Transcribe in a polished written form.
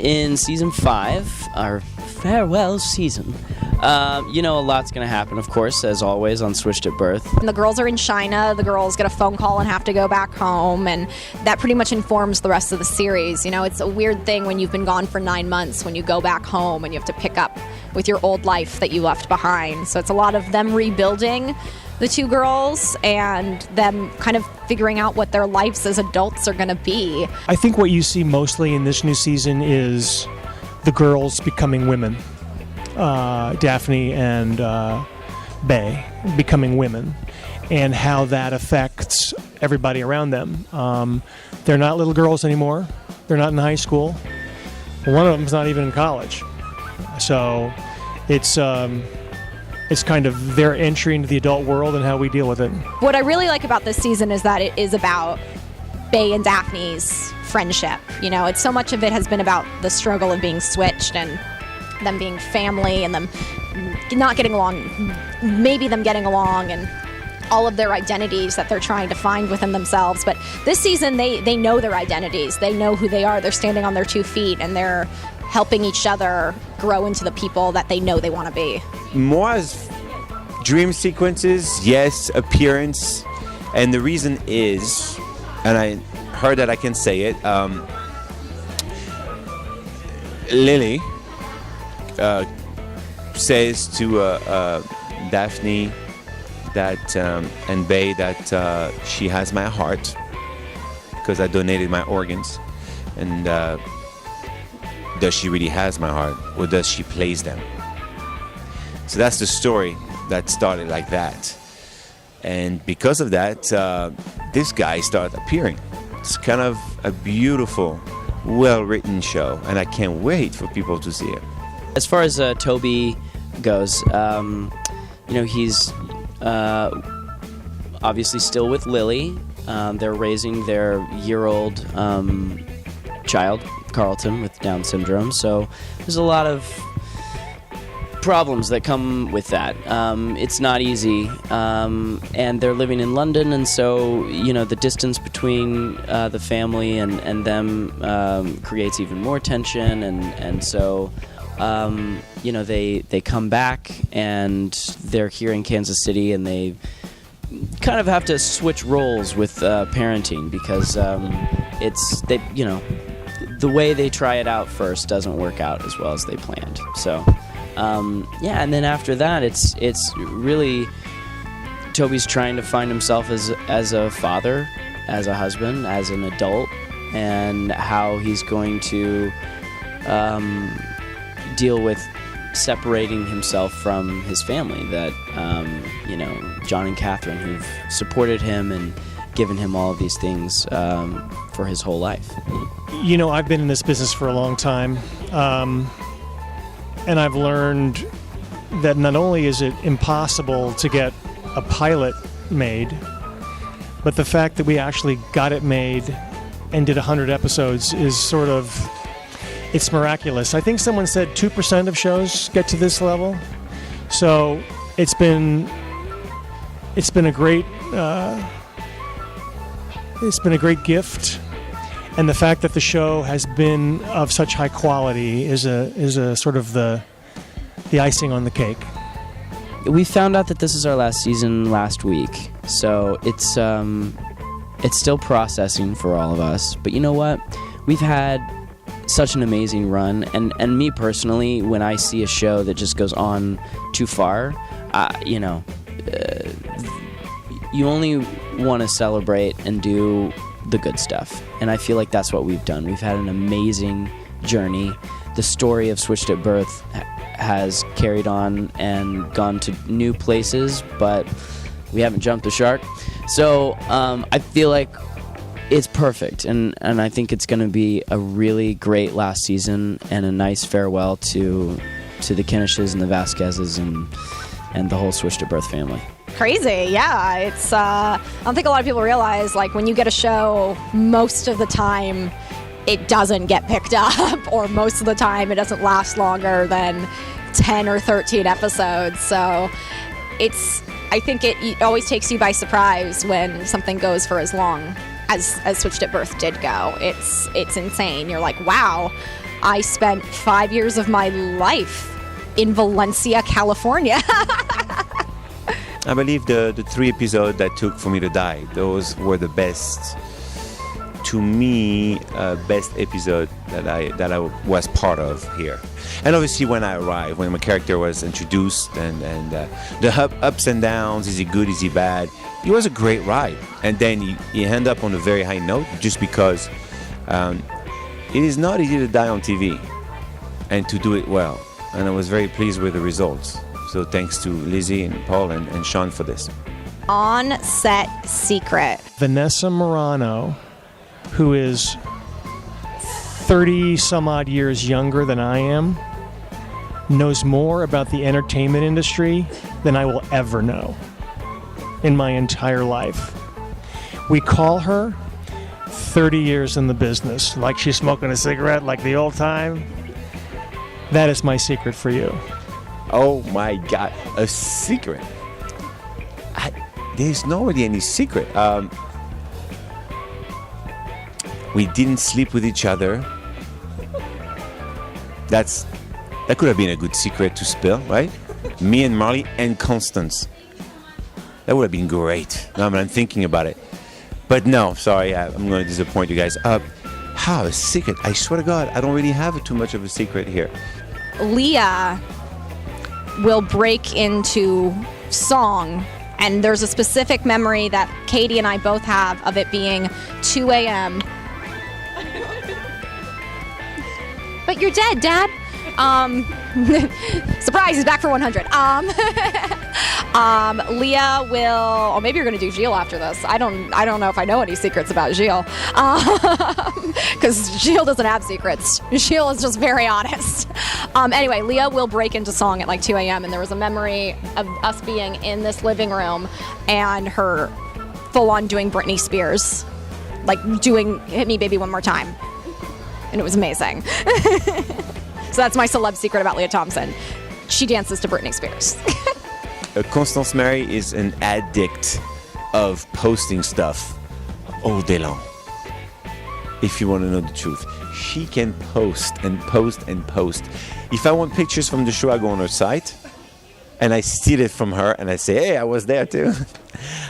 in season 5, our farewell season, a lot's going to happen, of course, as always, on Switched at Birth. And the girls are in China. The girls get a phone call and have to go back home, and that pretty much informs the rest of the series. It's a weird thing when you've been gone for 9 months, when you go back home and you have to pick up with your old life that you left behind. So it's a lot of them rebuilding the two girls and them kind of figuring out what their lives as adults are going to be. I think what you see mostly in this new season is the girls becoming women. Daphne and Bae becoming women, and how that affects everybody around them. They're not little girls anymore. They're not in high school. One of them's not even in college. So it's kind of their entry into the adult world and how we deal with it. What I really like about this season is that it is about Bae and Daphne's friendship. It's so much of it has been about the struggle of being switched and them being family and them not getting along, maybe them getting along, and all of their identities that they're trying to find within themselves. But this season, they know their identities. They know who they are. They're standing on their 2 feet, and they're helping each other grow into the people that they know they want to be. Moa's dream sequences, yes, appearance, and the reason is, and I heard that I can say it, Lily says to Daphne that and Bae that she has my heart because I donated my organs, and does she really has my heart, or does she plays them? So that's the story that started like that, and because of that, this guy started appearing. It's kind of a beautiful, well-written show, and I can't wait for people to see it. As far as Toby goes, he's obviously still with Lily. They're raising their year-old child, Carlton, with Down syndrome. So there's a lot of problems that come with that. It's not easy, and they're living in London, and so the distance between the family and them creates even more tension, and so they come back and they're here in Kansas City, and they kind of have to switch roles with parenting because the way they try it out first doesn't work out as well as they planned. So. And then after that, it's really Toby's trying to find himself as a father, as a husband, as an adult, and how he's going to deal with separating himself from his family. That John and Catherine, who've supported him and given him all of these things for his whole life. I've been in this business for a long time. And I've learned that not only is it impossible to get a pilot made, but the fact that we actually got it made and did 100 episodes is it's miraculous. I think someone said 2% of shows get to this level. So it's been a great gift. And the fact that the show has been of such high quality is a sort of the icing on the cake. We found out that this is our last season last week, so it's still processing for all of us. But you know what? We've had such an amazing run, and me personally, when I see a show that just goes on too far, you only want to celebrate and do the good stuff, and I feel like that's what we've done. We've had an amazing journey. The story of Switched at Birth has carried on and gone to new places, but we haven't jumped the shark. So I feel like it's perfect, and I think it's going to be a really great last season and a nice farewell to the Kinishes and the Vasquezes and the whole Switched at Birth family. Crazy, yeah. It's I don't think a lot of people realize, like, when you get a show, most of the time it doesn't get picked up, or most of the time it doesn't last longer than 10 or 13 episodes. So I think it always takes you by surprise when something goes for as long as Switched at Birth did go. It's insane. You're like, wow, I spent 5 years of my life in Valencia, California. I believe the 3 episodes that took for me to die, those were the best, to me, best episode that I was part of here. And obviously when I arrived, when my character was introduced and the ups and downs, is he good, is he bad, it was a great ride. And then you end up on a very high note just because it is not easy to die on TV and to do it well. And I was very pleased with the results. So thanks to Lizzie and Paul and Sean for this. On-set secret. Vanessa Morano, who is 30 some odd years younger than I am, knows more about the entertainment industry than I will ever know in my entire life. We call her 30 years in the business, like she's smoking a cigarette like the old time. That is my secret for you. Oh my God, a secret. There's not really any secret. We didn't sleep with each other. That could have been a good secret to spill, right? Me and Marley and Constance. That would have been great. Now I'm thinking about it. But no, sorry, I'm going to disappoint you guys. How, a secret? I swear to God, I don't really have too much of a secret here. Leah will break into song, and there's a specific memory that Katie and I both have of it being 2 a.m. But you're dead, Dad. Surprise, he's back for 100. Leah will, or maybe you're going to do Gilles after this. I don't know if I know any secrets about Gilles. Because Gilles doesn't have secrets. Gilles is just very honest. Anyway, Leah will break into song at like 2 a.m. and there was a memory of us being in this living room and her full on doing Britney Spears. Like doing Hit Me Baby One More Time. And it was amazing. So that's my celeb secret about Leah Thompson. She dances to Britney Spears. Constance Mary is an addict of posting stuff all day long. If you want to know the truth, she can post and post and post. If I want pictures from the show, I go on her site and I steal it from her and I say, hey, I was there too.